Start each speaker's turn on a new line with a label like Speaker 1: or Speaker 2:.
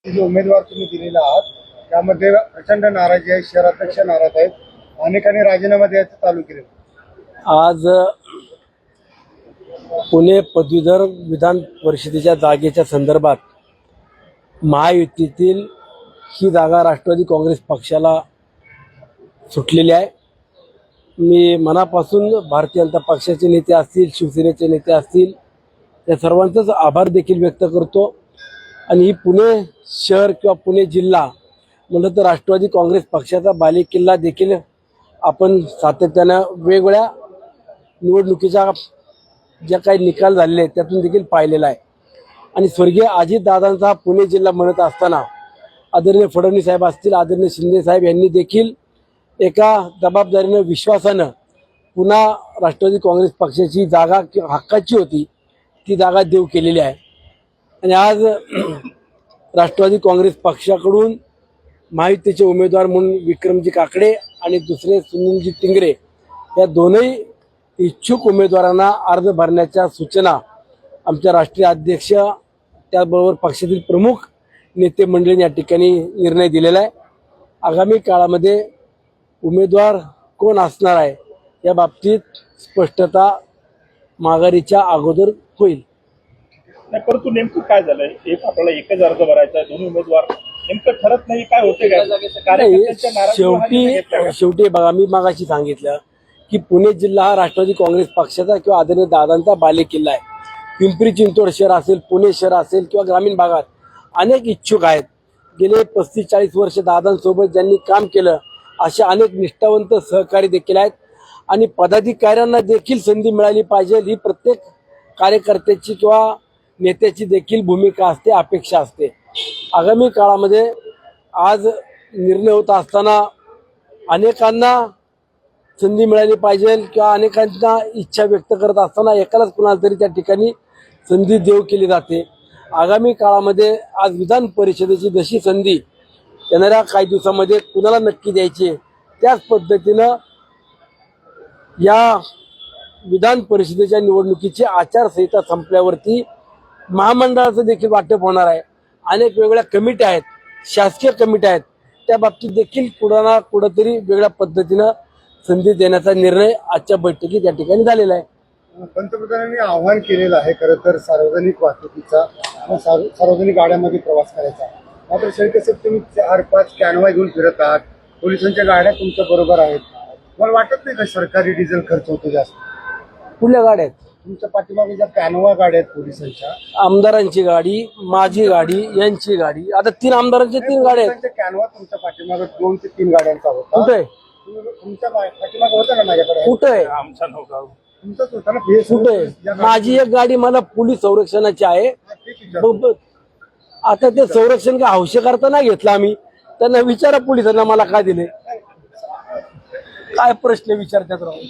Speaker 1: जे उमेदवार तुम्ही दिलेला आहात त्यामध्ये प्रचंड नाराजी आहे, शहराध्यक्ष नाराज आहेत, अनेकांनी राजीनामा द्यायचं चालू केलं।
Speaker 2: आज पुणे पदवीधर विधान परिषदेच्या जागेच्या संदर्भात महायुतीतील ही जागा राष्ट्रवादी काँग्रेस पक्षाला सुटलेली आहे। मी मनापासून भारतीय जनता पक्षाचे नेते असतील, शिवसेनेचे नेते असतील, या सर्वांचेच आभार देखील व्यक्त करतो। आणि ही पुणे शहर किंवा पुणे जिल्हा म्हणलं तर राष्ट्रवादी काँग्रेस पक्षाचा बालेकिल्ला देखील आपण सातत्यानं वेगवेगळ्या निवडणुकीच्या ज्या काही निकाल झालेले आहेत त्यातून देखील पाहिलेला आहे। आणि स्वर्गीय अजितदादांचा हा पुणे जिल्हा म्हणत असताना आदरणीय फडणवीस साहेब असतील, आदरणीय शिंदे साहेब यांनी देखील एका जबाबदारीनं, विश्वासानं पुन्हा राष्ट्रवादी काँग्रेस पक्षाची जागा हक्काची होती ती जागा देऊ केलेली आहे। आणि आज राष्ट्रवादी काँग्रेस पक्षाकडून महायुतीचे उमेदवार म्हणून विक्रमजी काकडे आणि दुसरे सुनीलजी टिंगरे या दोनही इच्छुक उमेदवारांना अर्ज भरण्याच्या सूचना आमच्या राष्ट्रीय अध्यक्ष त्याचबरोबर पक्षातील प्रमुख नेते मंडळींनी या ठिकाणी निर्णय दिलेला आहे। आगामी काळामध्ये उमेदवार कोण असणार आहे या बाबतीत स्पष्टता माघारीच्या अगोदर होईल।
Speaker 3: परंतु नेमकं काय झालंय, आपल्याला एकच अर्ज भरायचा आहे, दोन्ही उमेदवार नेमकं ठरत नाही, काय होते काय?
Speaker 2: शेवटी बघा, मी मागाशी सांगितलं की पुणे जिल्हा हा राष्ट्रवादी काँग्रेस पक्षाचा किंवा आदरणीय दादांचा बालेकिल्ला आहे। पिंपरी चिंचवड शहर असेल, पुणे शहर असेल किंवा ग्रामीण भागात अनेक इच्छुक आहेत। गेले 35-40 वर्ष दादांसोबत ज्यांनी काम केलं असे अनेक निष्ठावंत सहकारी देखील आहेत। आणि पदाधिकाऱ्यांना देखील संधी मिळाली पाहिजे ही प्रत्येक कार्यकर्त्याची किंवा नेत्याची देखील भूमिका असते, अपेक्षा असते। आगामी काळामध्ये आज निर्णय होत असताना अनेकांना संधी मिळाली पाहिजे किंवा अनेकांना इच्छा व्यक्त करत असताना एकालाच कुणाला तरी त्या ठिकाणी संधी देऊ केली जाते। आगामी काळामध्ये आज विधान परिषदेची जशी संधी येणाऱ्या काही दिवसामध्ये कुणाला नक्की द्यायची त्याच पद्धतीनं या विधान परिषदेच्या निवडणुकीची आचारसंहिता संपल्यावरती महामंडळाचं देखील वाटप होणार आहे। अनेक वेगवेगळ्या कमिट्या आहेत, शासकीय कमिट्या आहेत, त्या बाबतीत देखील कुणाला कुठंतरी वेगळ्या पद्धतीनं संधी देण्याचा निर्णय आजच्या बैठकीत या ठिकाणी झालेला आहे।
Speaker 1: पंतप्रधानांनी आवाहन केलेलं आहे खरं तर सार्वजनिक वाहतुकीचा, सार्वजनिक गाड्यांमध्ये प्रवास करायचा। मात्र शरकसेब तुम्ही 4-5 कॅनवा घेऊन फिरत आहात, पोलिसांच्या गाड्या तुमच्या बरोबर आहेत, मला वाटत नाही का सरकारी डिझेल खर्च होतो जास्त?
Speaker 2: कुठल्या गाड्या आहेत
Speaker 1: तुमच्या पाठीमागे ज्या कॅनवा गाड्या आहेत पोलिसांच्या?
Speaker 2: आमदारांची गाडी, माझी गाडी, यांची गाडी, आता 3 आमदारांच्या 3 गाड्या आहेत।
Speaker 1: कॅनवा तुमच्या पाठीमागे 2 ते 3 गाड्यांचा होता।
Speaker 2: कुठे
Speaker 1: तुमच्या पाठीमागे होता ना माझ्याकडे?
Speaker 2: कुठे
Speaker 3: आमचा नव्हता,
Speaker 1: तुमचाच होता ना?
Speaker 2: कुठे? माझी एक गाडी मला पोलीस संरक्षणाची आहे। आता ते संरक्षण का हौशे करता नाही घेतलं आम्ही, त्यांना विचारा पोलिसांना मला काय दिले, काय प्रश्न विचारतात राहून।